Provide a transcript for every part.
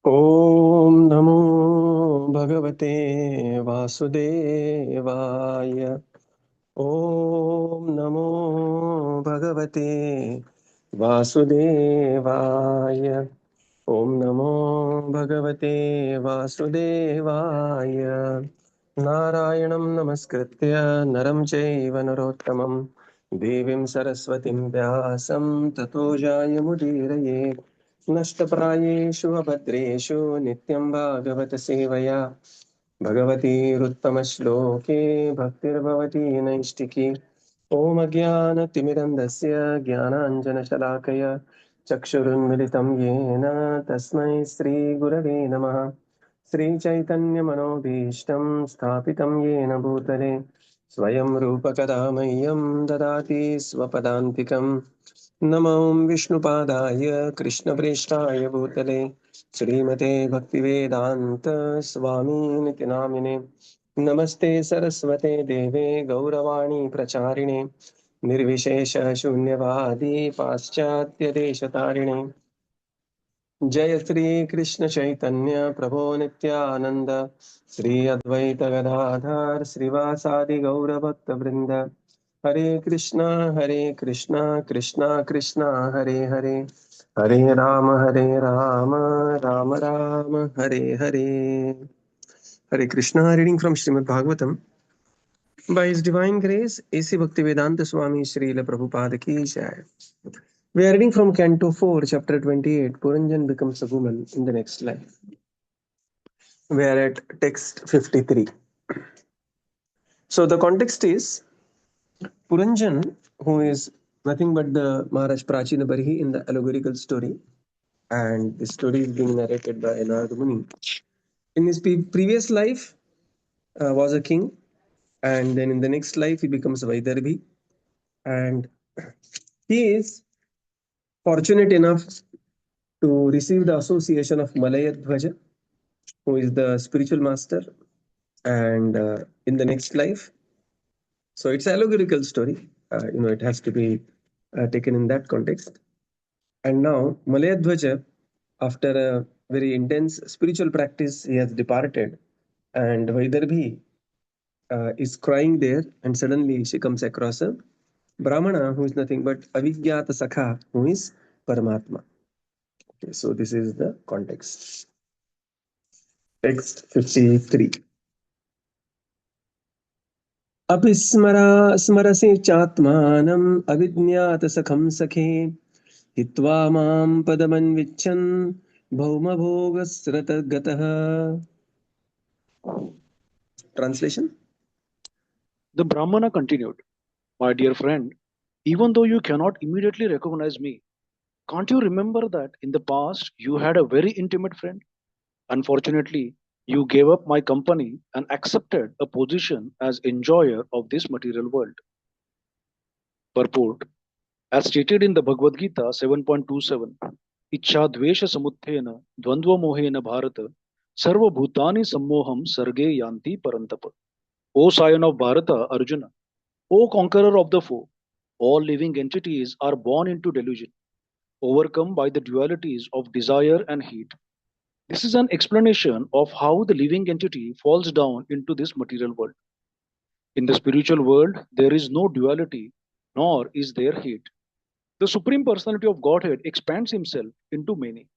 ॐ नमो भगवते वासुदेवाय। ॐ नमो भगवते वासुदेवाय। ॐ नमो भगवते वासुदेवाय। नारायणं नमस्कृत्य नरं चैव नरोत्तमं देवीं सरस्वतीं व्यासं ततो जायमुदीरये। नष्टप्रायेषु अभद्रेषु नित्यं भागवत सेवया भगवतीरुत्तमश्लोके भक्तिर्भवती नैष्टिकी। ॐ अज्ञानतिमिरन्धस्य ज्ञानाञ्जनशलाकया चक्षुरुन्मिलितं येन तस्मै श्रीगुरवे नमः। श्रीचैतन्यमनोभीष्टं स्थापितं येन भूतले स्वयं रूपकदा मह्यं ददाति स्वपदान्तिकम्। नमो विष्णुपादाय कृष्णप्रेष्ठाय भूतले श्रीमते भक्तिवेदान्त स्वामीनिति नामिने। नमस्ते सरस्वते देवे गौरवाणी प्रचारिणे निर्विशेष शून्यवादी पाश्चात्य देशतारिणे। जय श्री कृष्ण चैतन्य प्रभो नित्यानंद श्री अद्वैत गदाधर श्रीवासादि गौर भक्त वृंद। हरे कृष्णा कृष्णा कृष्णा हरे हरे, हरे Ram Ram Ram Hare Hare. Hare Krishna, reading from Srimad Bhagavatam. By His Divine Grace, A.C. Bhaktivedanta Swami Srila Prabhupada Ki Jai. We are reading from Canto 4, Chapter 28, Puranjan becomes a woman in the next line. We are at text 53. So the context is Puranjan, who is nothing but the Maharaj Prachina Barhi in the allegorical story, and the story is being narrated by Narada Muni. In his previous life, was a king, and then in the next life he becomes Vaidarbhi, and he is fortunate enough to receive the association of Malayadhvaja, who is the spiritual master, and in the next life. So it's an allegorical story. It has to be taken in that context. And now Malayadhvaja, after a very intense spiritual practice, he has departed, and Vaidarbhi is crying there, and suddenly she comes across a Brahmana who is nothing but Avigyata Sakha, who is Paramatma. Okay, so this is the context. Text 53. अपि स्मरसि चात्मानम् अविज्ञातसखं सखे हित्वा मां पदमन्विच्छन् भौमभोगस्रतगतः. Translation. The Brahmana continued, "My dear friend, even though you cannot immediately recognize me, can't you remember that in the past you had a very intimate friend? Unfortunately, you gave up my company and accepted a position as enjoyer of this material world." Purport: as stated in the Bhagavad Gita 7.27, Ichha Dvesha Samuthena Dvandva Mohena Bharata Sarva Bhutani Sammoham Sarge Yanti Parantapa. O scion of Bharata, Arjuna, O conqueror of the foe, all living entities are born into delusion, overcome by the dualities of desire and heat. This is an explanation of how the living entity falls down into this material world. In the spiritual world, there is no duality, nor is there heat. The Supreme Personality of Godhead expands himself into many.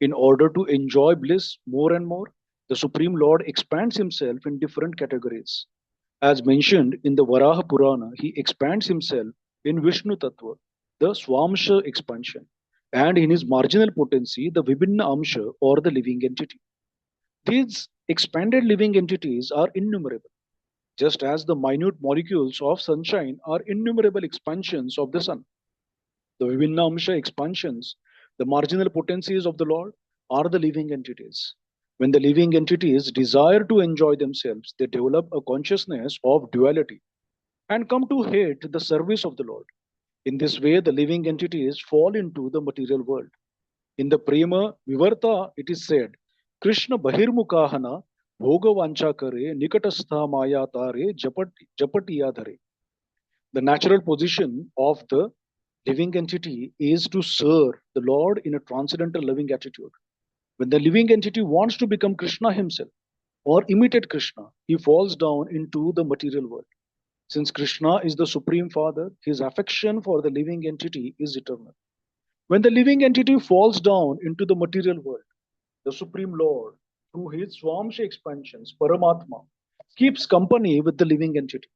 In order to enjoy bliss more and more, the Supreme Lord expands himself in different categories. As mentioned in the Varaha Purana, he expands himself in Vishnu Tattva, the Swamsha expansion, and in his marginal potency, the Vibhinna Amsha or the living entity. These expanded living entities are innumerable, just as the minute molecules of sunshine are innumerable expansions of the sun. The Vibhinna Amsha expansions, the marginal potencies of the Lord, are the living entities. When the living entities desire to enjoy themselves, they develop a consciousness of duality and come to hate the service of the Lord. In this way, the living entities fall into the material world. In the Prema Vivarta, it is said, Krishna Bahirmukahana Bhoga Kare Nikatastha Maya Tare Japatiya Dhare. The natural position of the living entity is to serve the Lord in a transcendental loving attitude. When the living entity wants to become Krishna himself or imitate Krishna, he falls down into the material world. Since Krishna is the Supreme Father, his affection for the living entity is eternal. When the living entity falls down into the material world, the Supreme Lord, through his Swamsha expansions, Paramatma, keeps company with the living entity.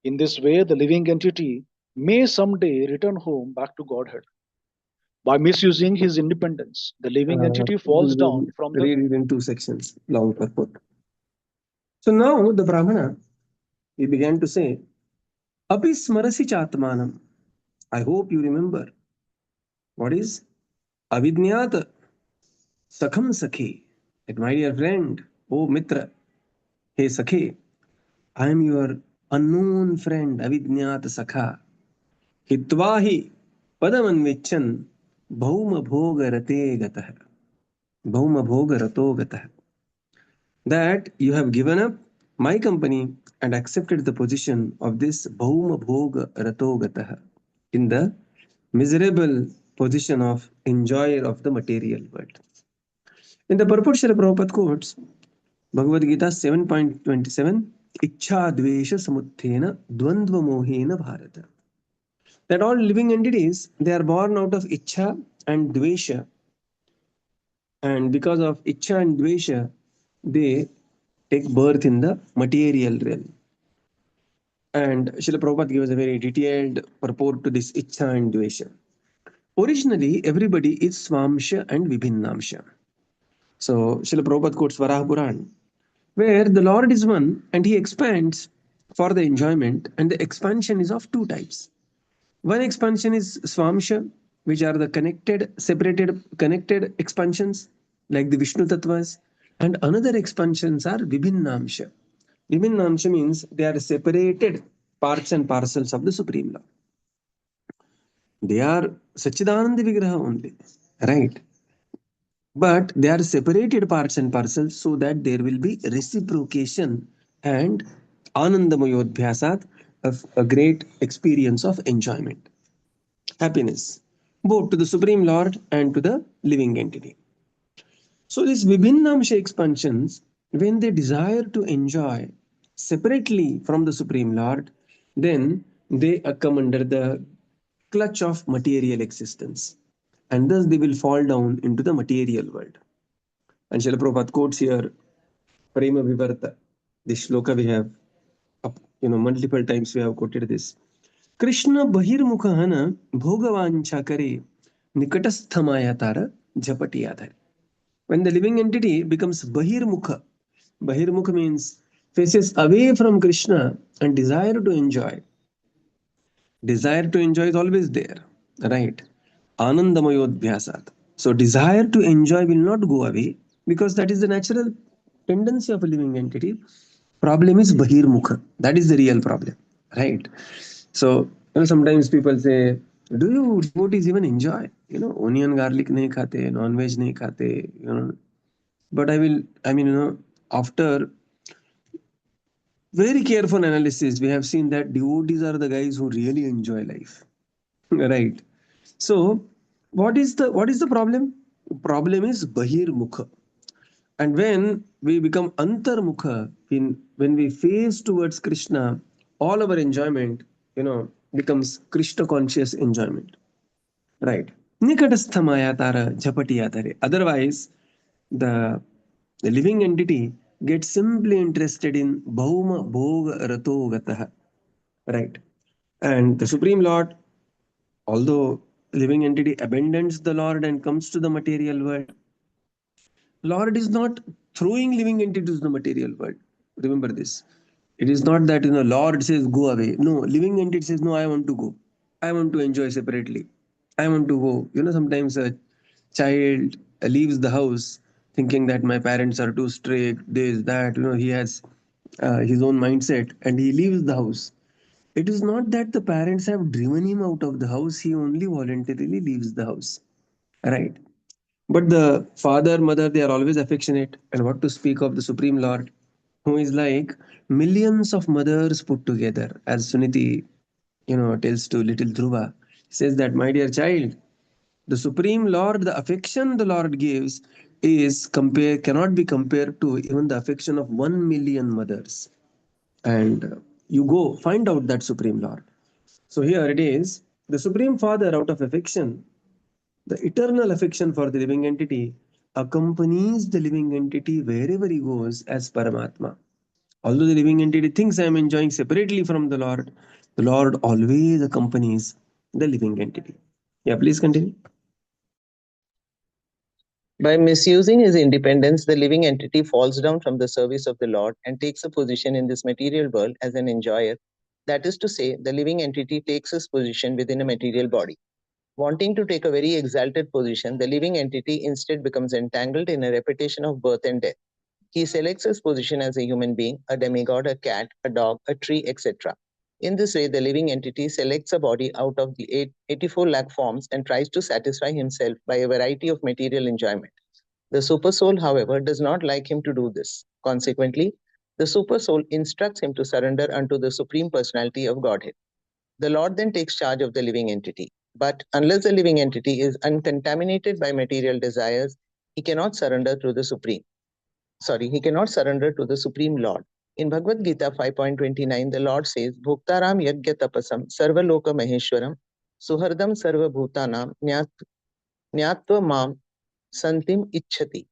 In this way, the living entity may someday return home back to Godhead. By misusing his independence, the living entity falls We'll down from the. read it in two sections, long purport. So now the Brahmana, he began to say, Api smarasi chatmanam. I hope you remember. What is? Avidnyat sakham sakhi. That my dear friend, oh Mitra, hey Sakhi, I am your unknown friend, Avidnyat Sakha. Hitvahi padamanvichan bhauma bhoga rate gatah. Bhauma bhoga rato gatah. That you have given up my company and accepted the position of this bhauma bhoga rato gatah in the miserable position of enjoyer of the material world. In the purport, Srila Prabhupada quotes Bhagavad Gita 7.27, Ichha dvesha samuthena dvandva mohena bharata. That all living entities, they are born out of Ichha and Dvesha. And because of Ichha and Dvesha, they take birth in the material realm. And Srila Prabhupada gives a very detailed purport to this Ichha and Dvesha. Originally, everybody is Swamsha and Vibhinnamsha. So, Srila Prabhupada quotes Varaha Puran, where the Lord is one and he expands for the enjoyment, and the expansion is of two types. One expansion is Swamsha, which are the connected expansions, like the Vishnu Tattvas, and another expansions are Vibhinnamsha. Vibhinnamsha means they are separated parts and parcels of the Supreme Lord. They are Sachidananda Vigraha only, right? But they are separated parts and parcels so that there will be reciprocation and Anandamayodhyasat of a great experience of enjoyment, happiness, both to the Supreme Lord and to the living entity. So these Vibhinnamsha expansions, when they desire to enjoy separately from the Supreme Lord, then they come under the clutch of material existence. And thus they will fall down into the material world. And Srila Prabhupada quotes here Prema Vivarta. This shloka we have, multiple times we have quoted this. Krishna bahirmukhana bhogavancha kare nikatasthamayatara japatiyadhare. When the living entity becomes bahirmukha, bahirmukha means faces away from Krishna and desire to enjoy. Desire to enjoy is always there, right? Anandamayodhyasat. So desire to enjoy will not go away because that is the natural tendency of a living entity. Problem is bahirmukha. That is the real problem, right? So sometimes people say, do you devotees even enjoy? Onion garlic nahi khate, non-veg nahi khate. But after very careful analysis, we have seen that devotees are the guys who really enjoy life, right? So, what is the problem? Problem is bahir mukha. And when we become antarmukha, when we face towards Krishna, all our enjoyment, becomes Krishna conscious enjoyment. Right. Nikatasthamaya tara jhapatiyatare. Otherwise, the, the living entity gets simply interested in bhauma bhoga rato gataha. Right. And the Supreme Lord, although living entity abandons the Lord and comes to the material world, Lord is not throwing living entities to the material world. Remember this. It is not that Lord says go away. No, living entity says no. I want to go. I want to enjoy separately. I want to go. Sometimes a child leaves the house thinking that my parents are too strict. This that. He has his own mindset and he leaves the house. It is not that the parents have driven him out of the house. He only voluntarily leaves the house. Right. But the father, mother, they are always affectionate. And what to speak of the Supreme Lord, who is like millions of mothers put together. As Suniti, tells to little Dhruva, says that, my dear child, The Supreme Lord, the affection the Lord gives cannot be compared to even the affection of 1 million mothers. And you go find out that Supreme Lord. So here it is, the Supreme Father, out of affection, the eternal affection for the living entity, accompanies the living entity wherever he goes as Paramatma. Although the living entity thinks I am enjoying separately from the Lord always accompanies the living entity. Yeah, please continue. By misusing his independence, the living entity falls down from the service of the Lord and takes a position in this material world as an enjoyer. That is to say, the living entity takes his position within a material body. Wanting to take a very exalted position, the living entity instead becomes entangled in a repetition of birth and death. He selects his position as a human being, a demigod, a cat, a dog, a tree, etc. In this way, the living entity selects a body out of the 84 lakh forms and tries to satisfy himself by a variety of material enjoyment. The supersoul, however, does not like him to do this. Consequently, the supersoul instructs him to surrender unto the Supreme Personality of Godhead. The Lord then takes charge of the living entity. But unless the living entity is uncontaminated by material desires, he cannot surrender to the Supreme. He cannot surrender to the Supreme Lord. In Bhagavad Gita 5.29, the Lord says, Bhuktaram yajna tapasam sarvaloka maheshwaram suhardam sarva bhutanam nyatva mam santim ichhati.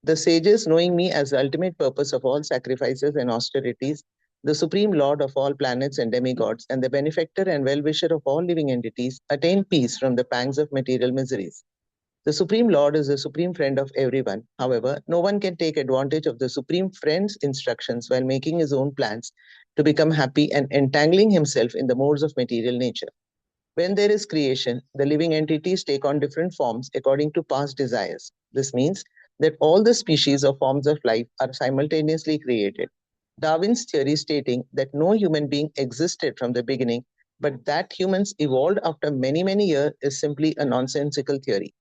The sages, knowing me as the ultimate purpose of all sacrifices and austerities, the supreme lord of all planets and demigods, and the benefactor and well-wisher of all living entities, attain peace from the pangs of material miseries. The Supreme Lord is the supreme friend of everyone. However, no one can take advantage of the Supreme Friend's instructions while making his own plans to become happy and entangling himself in the modes of material nature. When there is creation, the living entities take on different forms according to past desires. This means that all the species or forms of life are simultaneously created. Darwin's theory stating that no human being existed from the beginning, but that humans evolved after many, many years is simply a nonsensical theory.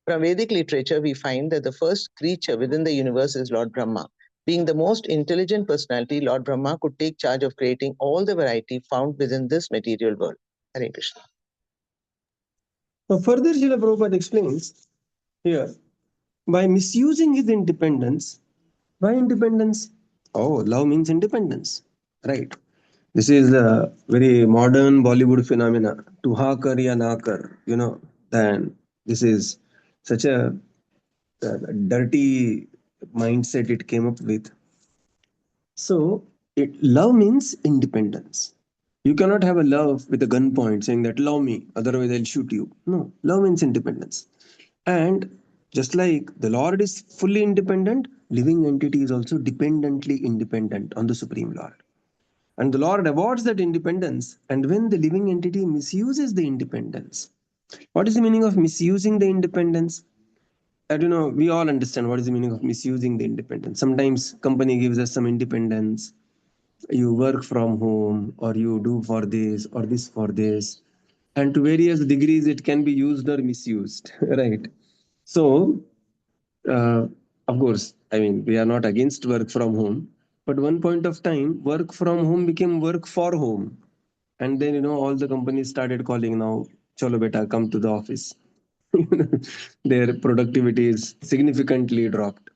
From Vedic literature, we find that the first creature within the universe is Lord Brahma. Being the most intelligent personality, Lord Brahma could take charge of creating all the variety found within this material world. Hare Krishna. Now, further, Srila Prabhupada explains here, by misusing his independence, why independence? Oh, love means independence, right? This is a very modern Bollywood phenomena. Tu ha kar ya na kar, then this is such a dirty mindset it came up with. So, love means independence. You cannot have a love with a gunpoint saying that love me, otherwise I'll shoot you. No, love means independence. And just like the Lord is fully independent, living entity is also dependently independent on the Supreme Lord. And the Lord awards that independence. And when the living entity misuses the independence, what is the meaning of misusing the independence? I don't know, we all understand what is the meaning of misusing the independence. Sometimes company gives us some independence. You work from home, or you do for this or this for this. And to various degrees, it can be used or misused, right? So, uh, of course, I mean, we are not against work from home, but one point of time, work from home became work for home. And then, all the companies started calling now, chalo beta, come to the office. Their productivity is significantly dropped.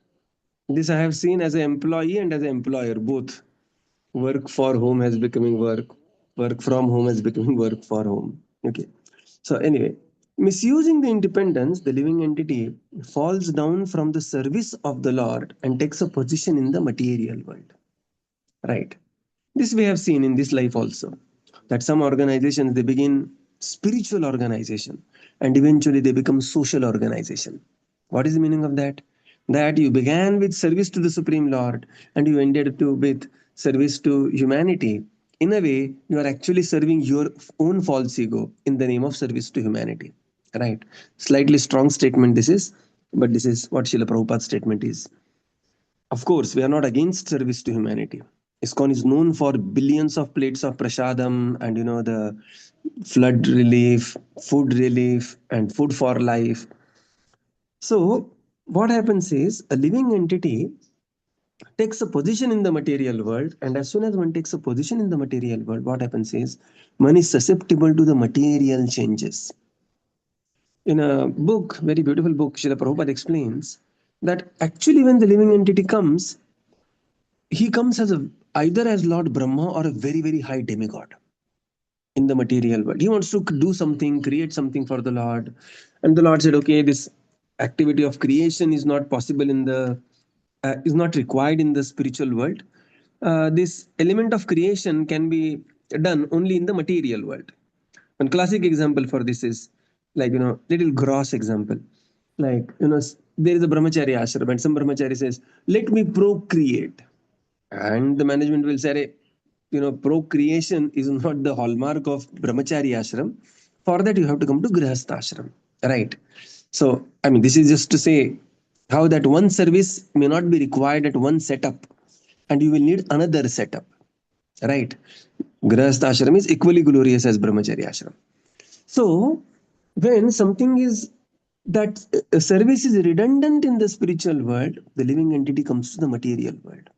This I have seen as an employee and as an employer, both. Work for home has becoming work from home has becoming work for home. Okay. So anyway, misusing the independence, the living entity falls down from the service of the Lord and takes a position in the material world. Right. This we have seen in this life also. That some organizations they begin spiritual organization and eventually they become social organization. What is the meaning of that? That you began with service to the Supreme Lord and you ended with service to humanity. In a way, you are actually serving your own false ego in the name of service to humanity. Right? Slightly strong statement this is, but this is what Srila Prabhupada's statement is. Of course, we are not against service to humanity. ISKCON is known for billions of plates of prasadam and the flood relief, food relief, and food for life. So, what happens is a living entity takes a position in the material world, and as soon as one takes a position in the material world, what happens is one is susceptible to the material changes. In a book, very beautiful book, Srila Prabhupada explains that actually when the living entity comes, he comes as either as Lord Brahma or a very, very high demigod in the material world. He wants to do something, create something for the Lord. And the Lord said, okay, this activity of creation is not possible is not required in the spiritual world. This element of creation can be done only in the material world. One classic example for this is like, little gross example. Like, there is a brahmachari ashram and some brahmachari says, let me procreate. And the management will say, procreation is not the hallmark of brahmachari ashram. For that, you have to come to grihastha ashram. Right. So, I mean, this is just to say how that one service may not be required at one setup and you will need another setup. Right. Grihastha ashram is equally glorious as brahmachari ashram. So, when something is that service is redundant in the spiritual world, the living entity comes to the material world.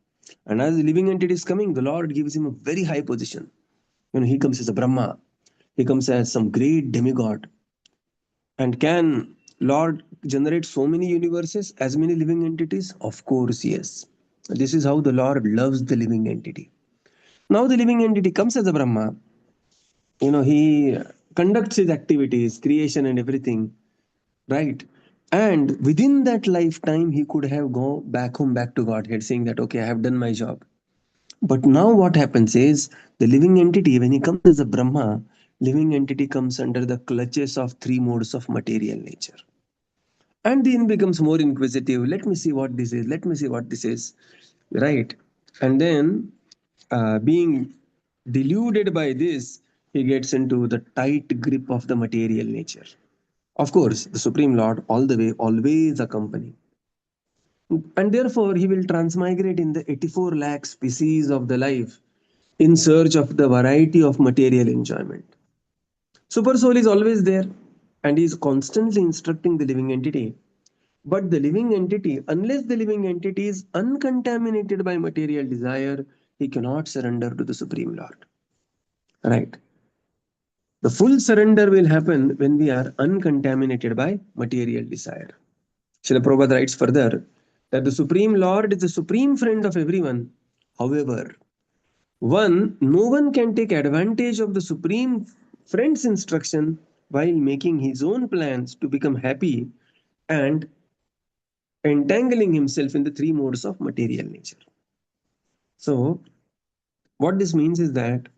And as the living entity is coming, the Lord gives him a very high position. He comes as a Brahma, he comes as some great demigod. And can Lord generate so many universes, as many living entities? Of course, yes. This is how the Lord loves the living entity. Now the living entity comes as a Brahma. He conducts his activities, creation and everything, right? And within that lifetime, he could have gone back home, back to Godhead, saying that, okay, I have done my job. But now what happens is the living entity, when he comes as a Brahma, living entity comes under the clutches of three modes of material nature. And then becomes more inquisitive. Let me see what this is. Let me see what this is. Right. And then being deluded by this, he gets into the tight grip of the material nature. Of course, the Supreme Lord all the way always accompany. And therefore, he will transmigrate in the 84 lakh species of the life in search of the variety of material enjoyment. Super soul is always there and he is constantly instructing the living entity. But the living entity, unless the living entity is uncontaminated by material desire, he cannot surrender to the Supreme Lord. Right. The full surrender will happen when we are uncontaminated by material desire. Srila Prabhupada writes further that the Supreme Lord is the supreme friend of everyone. However, no one can take advantage of the Supreme Friend's instruction while making his own plans to become happy and entangling himself in the three modes of material nature. So, what this means is that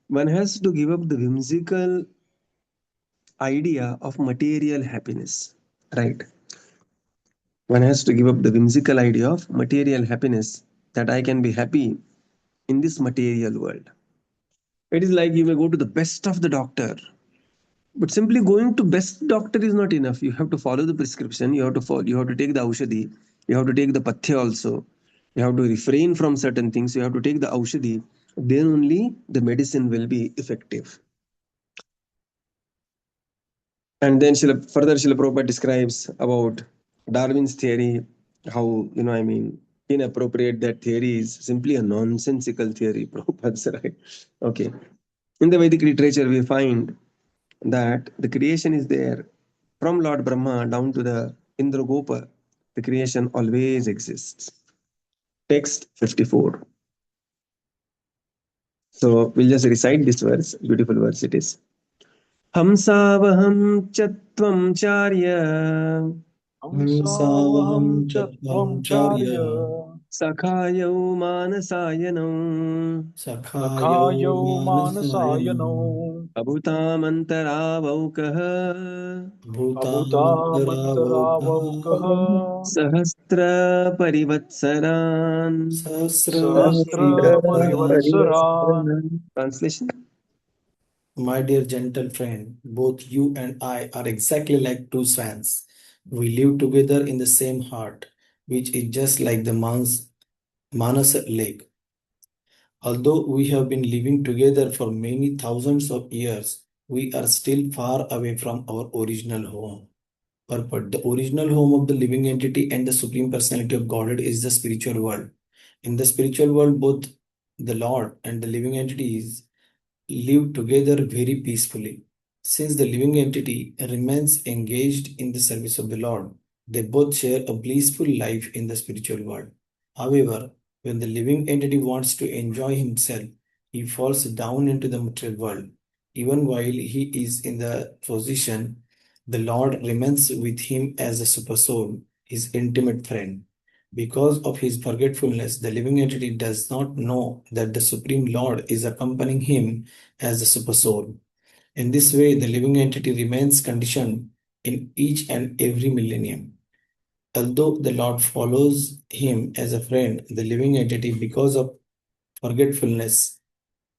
one has to give up the whimsical idea of material happiness, right? One has to give up the whimsical idea of material happiness, that I can be happy in this material world. It is like you may go to the best of the doctor, but simply going to best doctor is not enough. You have to follow the prescription. You have to take the aushadhi. You have to take the pathya also. You have to refrain from certain things. You have to take the aushadhi. Then only the medicine will be effective. And then further Srila Prabhupada describes about Darwin's theory, how, inappropriate that theory is, simply a nonsensical theory, Prabhupada's right. Okay. In the Vedic literature, we find that the creation is there from Lord Brahma down to the Indragopa. The creation always exists. Text 54. So we'll just recite this verse. Beautiful verse it is. Hamsavaham chatvam charya Hamsavaham chatvam charya Sakhayau manasayanam Sakhayau manasayano Abhutamantaravukaha Abhutamantaravukaha Sahasra parivatsaran. Sahasra parivatsaran. Translation. My dear gentle friend, both you and I are exactly like two swans. We live together in the same heart, which is just like the Manas lake. Although we have been living together for many thousands of years, we are still far away from our original home. But the original home of the living entity and the Supreme Personality of Godhead is the spiritual world. In the spiritual world, both the Lord and the living entities live together very peacefully. Since the living entity remains engaged in the service of the Lord, they both share a blissful life in the spiritual world. However, when the living entity wants to enjoy himself, he falls down into the material world. Even while he is in the position, the Lord remains with him as a super soul, his intimate friend. Because of his forgetfulness, the living entity does not know that the Supreme Lord is accompanying him as a super soul. In this way, the living entity remains conditioned in each and every millennium. Although the Lord follows him as a friend, the living entity, because of forgetfulness,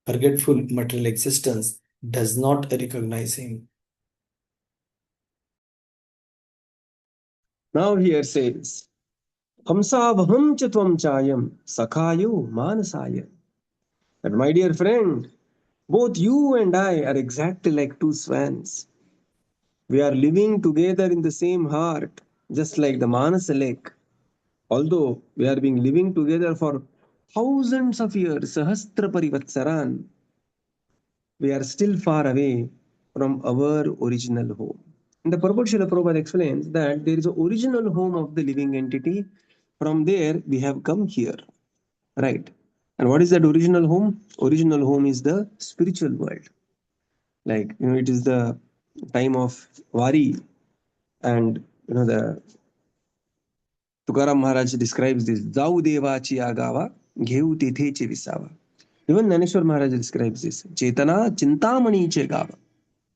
forgetful material existence, does not recognize him. Now here says, Hamsavaham cha tvam chayam sakhayo manasaya. That my dear friend, both you and I are exactly like two swans. We are living together in the same heart, just like the Manasa lake. Although we are being living together for thousands of years, Sahastra Parivatsaran, we are still far away from our original home. And the purport Srila Prabhupada explains that there is an original home of the living entity. From there, we have come here. Right. And what is that original home? Original home is the spiritual world. Like, it is the time of Wari, and the Tukaram Maharaj describes this. Jau devachi agava, gheu titheche visava. Even Naneshwar Maharaj describes this. Chetana chintamani che gava.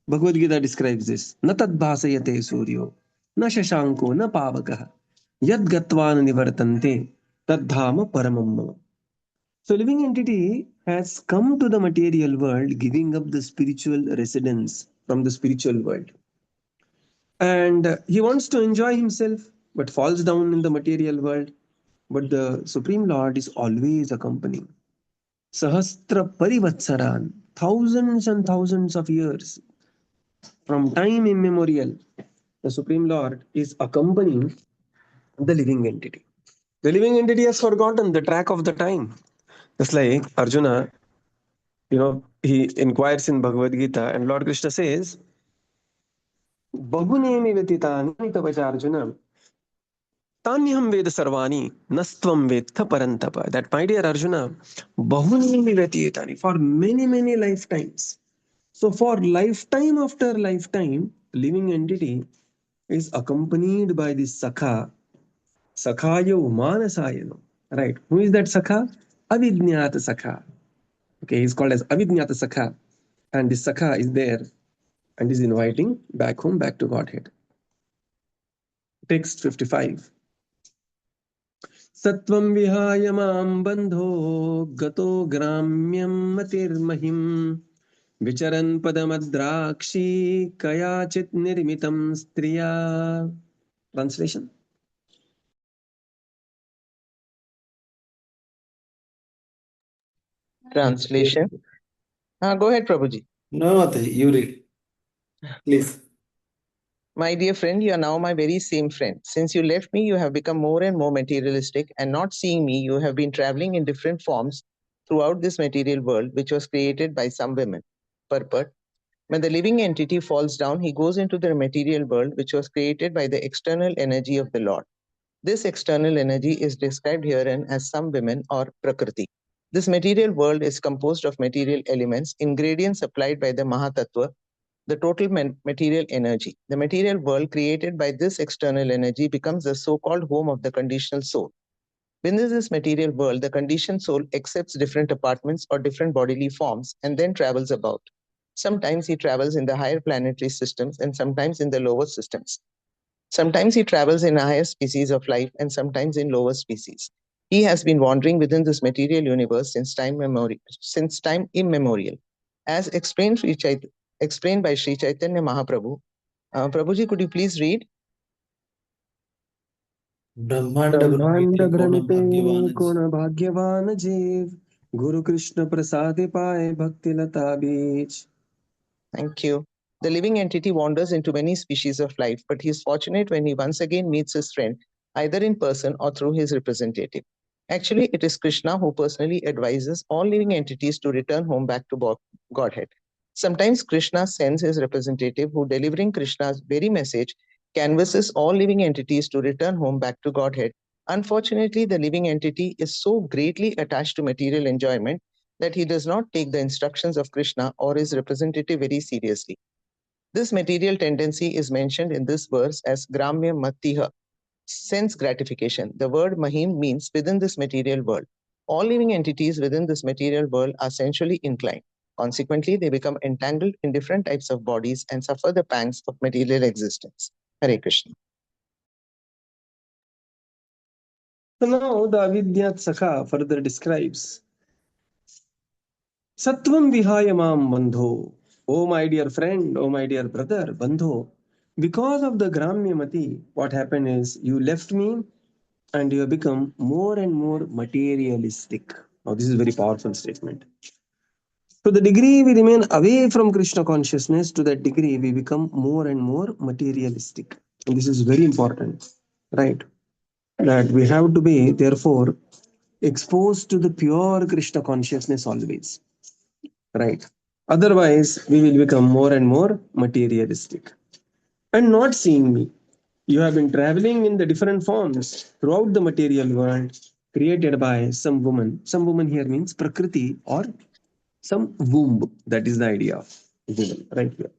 Bhagavad Gita describes this. Na tad bhasayate suryo, na shashanko, na pavakah. Yad gatvan nivartante, tad dhama paramam mama. So living entity has come to the material world, giving up the spiritual residence from the spiritual world. And he wants to enjoy himself, but falls down in the material world. But the Supreme Lord is always accompanying. Sahastra Parivatsaran, thousands and thousands of years, from time immemorial, the Supreme Lord is accompanying the living entity. The living entity has forgotten the track of the time. Just like Arjuna, he inquires in Bhagavad Gita, and Lord Krishna says, Bahunemi Vetitani Tavacha Arjuna, Tanyam Veda Sarvani, Nastvam Vedha Parantapa. That, my dear Arjuna, Bahunemi Vetitani, for many, many lifetimes. So, for lifetime after lifetime, living entity is accompanied by this Sakha, Sakhaya Umanasayano. Right. Who is that Sakha? Avidnyata Sakha. Okay, he's called as Avidnyata Sakha. And this Sakha is there and is inviting back home, back to Godhead. Text 55. Sattvam vihaya mam bandho gato gramyam matirmahim vicharan padamadrakshi kayachit nirmitam striya. Translation. Translation. Go ahead, Prabhuji. No, Mataji, you read. Please. My dear friend, you are now my very same friend. Since you left me, you have become more and more materialistic, and not seeing me, you have been traveling in different forms throughout this material world, which was created by some women. Purport. When the living entity falls down, he goes into the material world, which was created by the external energy of the Lord. This external energy is described herein as some women or Prakriti. This material world is composed of material elements, ingredients supplied by the Mahatattva, the total material energy. The material world created by this external energy becomes the so-called home of the conditional soul. Within this material world, the conditioned soul accepts different apartments or different bodily forms and then travels about. Sometimes he travels in the higher planetary systems and sometimes in the lower systems. Sometimes he travels in a higher species of life and sometimes in lower species. He has been wandering within this material universe since time immemorial. As explained by Sri Chaitanya Mahaprabhu. Prabhuji, could you please read? Brahmanda Brahmanda Kona Bhagyavan Jeev Guru Krishna Prasade Paye Bhakti Lata Beech. Thank you. The living entity wanders into many species of life, but he is fortunate when he once again meets his friend, either in person or through his representative. Actually, it is Krishna who personally advises all living entities to return home back to Godhead. Sometimes Krishna sends his representative who, delivering Krishna's very message, canvasses all living entities to return home back to Godhead. Unfortunately, the living entity is so greatly attached to material enjoyment that he does not take the instructions of Krishna or his representative very seriously. This material tendency is mentioned in this verse as Gramya Matiha, sense gratification. The word Mahim means within this material world. All living entities within this material world are sensually inclined. Consequently, they become entangled in different types of bodies and suffer the pangs of material existence. Hare Krishna. So now the Avidyat Sakha further describes Sattvam vihaya mam bandho. Oh my dear friend, oh my dear brother, bandho. Because of the Gramya Mati, what happened is you left me and you have become more and more materialistic. Now, this is a very powerful statement. To the degree we remain away from Krishna consciousness, to that degree we become more and more materialistic. And this is very important, right? That we have to be, therefore, exposed to the pure Krishna consciousness always, right? Otherwise, we will become more and more materialistic and not seeing me. You have been traveling in the different forms throughout the material world created by some woman. Some woman here means Prakriti or some womb. That is the idea of woman, right here.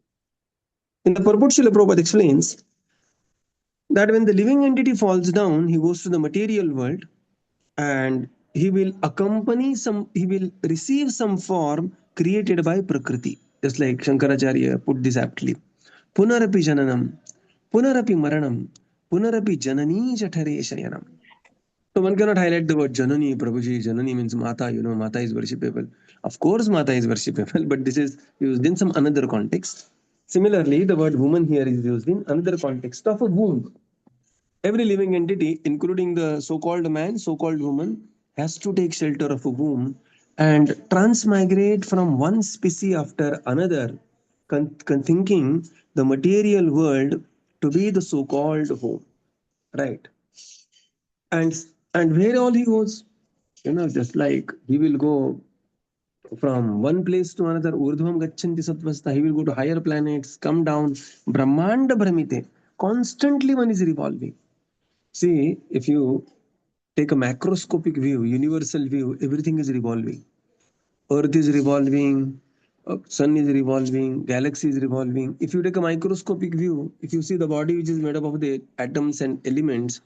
In the purport, Srila Prabhupada explains that when the living entity falls down, he goes to the material world and he will he will receive some form created by Prakriti. Just like Shankaracharya put this aptly. Punarapi jananam, punarapi maranam, punarapi janani jathare shayanam. So one cannot highlight the word Janani, Prabhuji. Janani means Mata, Mata is worshipable. Of course, Mata is worshipable, but this is used in some another context. Similarly, the word woman here is used in another context of a womb. Every living entity, including the so-called man, so-called woman, has to take shelter of a womb and transmigrate from one species after another, thinking the material world to be the so-called home. Right. And and where all he goes, just like he will go from one place to another, urdhvam gacchanti satvasta, he will go to higher planets, come down, brahmanda brahmite, constantly one is revolving. See, if you take a macroscopic view, universal view, everything is revolving. Earth is revolving, sun is revolving, galaxy is revolving. If you take a microscopic view, if you see the body which is made up of the atoms and elements,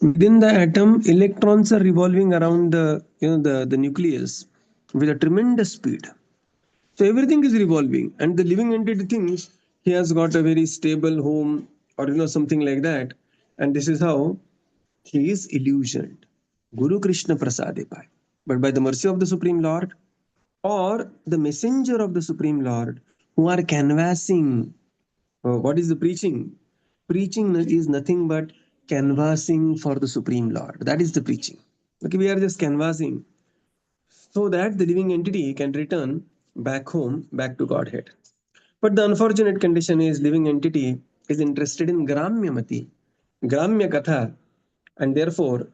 within the atom, electrons are revolving around the nucleus with a tremendous speed. So everything is revolving, and the living entity thinks he has got a very stable home or something like that, and this is how he is illusioned. Guru Krishna Prasadepai. But by the mercy of the Supreme Lord or the messenger of the Supreme Lord who are canvassing, what is the preaching? Preaching is nothing but canvassing for the Supreme Lord. That is the preaching. Okay, we are just canvassing so that the living entity can return back home, back to Godhead. But the unfortunate condition is living entity is interested in Gramya Mati, Gramya Katha, and therefore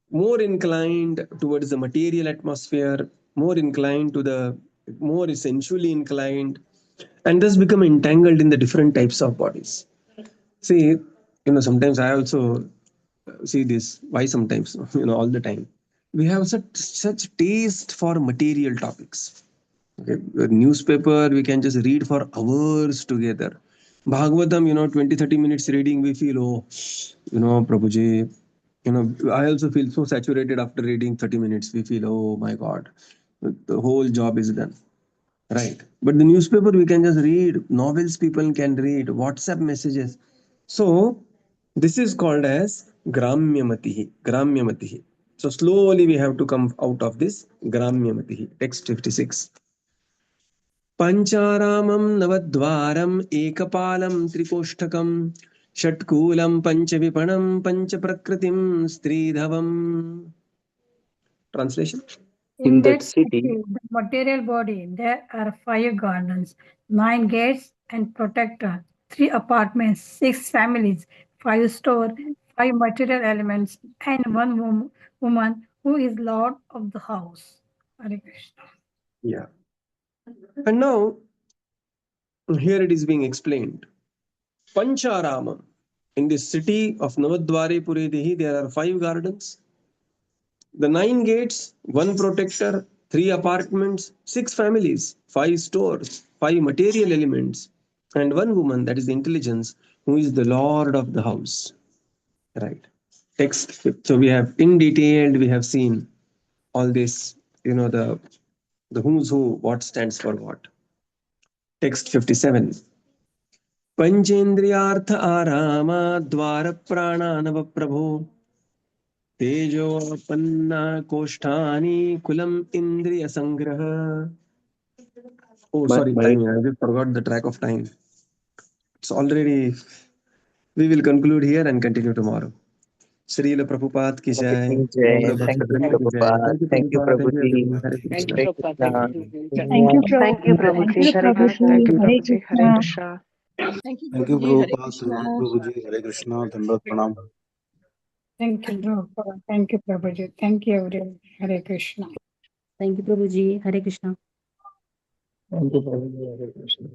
more inclined towards the material atmosphere, more inclined to the more sensually inclined, and thus become entangled in the different types of bodies. See, sometimes I also see this. Why sometimes? All the time. We have such taste for material topics. Okay. The newspaper we can just read for hours together. Bhagavatam, 20-30 minutes reading, we feel, oh, Prabhuji, I also feel so saturated after reading 30 minutes. We feel, oh my God, the whole job is done. Right. But the newspaper, we can just read. Novels, people can read. WhatsApp messages. So, this is called as Gramyamatihi. Gramyamatihi. So, slowly we have to come out of this Gramyamatihi. Text 56. Pancharamam Navadvaram Ekapalam Trikoshtakam Shatkulam Panchavipanam Panchaprakritim Stridhavam. Translation? In that city, the material body, there are 5 gardens, 9 gates and protector, 3 apartments, 6 families, 5 stores, 5 material elements, and 1 woman who is lord of the house. Hare Krishna. Yeah. And now, Here it is being explained. Pancharamam. In the city of Navadvarepuridihi, there are 5 gardens. The 9 gates, 1 protector, 3 apartments, 6 families, 5 stores, 5 material elements, and 1 woman, that is the intelligence, who is the lord of the house. Right. Text. So we have in detail, we have seen all this, the who's who, what stands for what. Text 57. पंचेन्द्रियार्थ आरामा द्वार प्राणानव प्रभो तेजोपन्ना कोष्ठानि coulomb इंद्रिय संग्रह. Oh, sorry, time. I just forgot the track of time. It's already. We will conclude here and continue tomorrow. Srila Prabhupada ki jai. Thank you, Prabhupada. Thank you, Prabhuji. Thank you, Hare Prabhupada. Krishna. Thank you, Thank you, Prabhuji. Hare Krishna. Thank you, Prabhuji. Hare Krishna. Thank you, Thank you, Prabhuji. Hare Prabhupada. Krishna. Prabhuji. Hare Krishna. Dandavat Pranam. Thank you, Prabhupada. Thank you, Prabhuji. Thank you, everyone. Hare Krishna. Thank you, Prabhuji. Hare Krishna. Thank you, Prabhupada. Hare Krishna.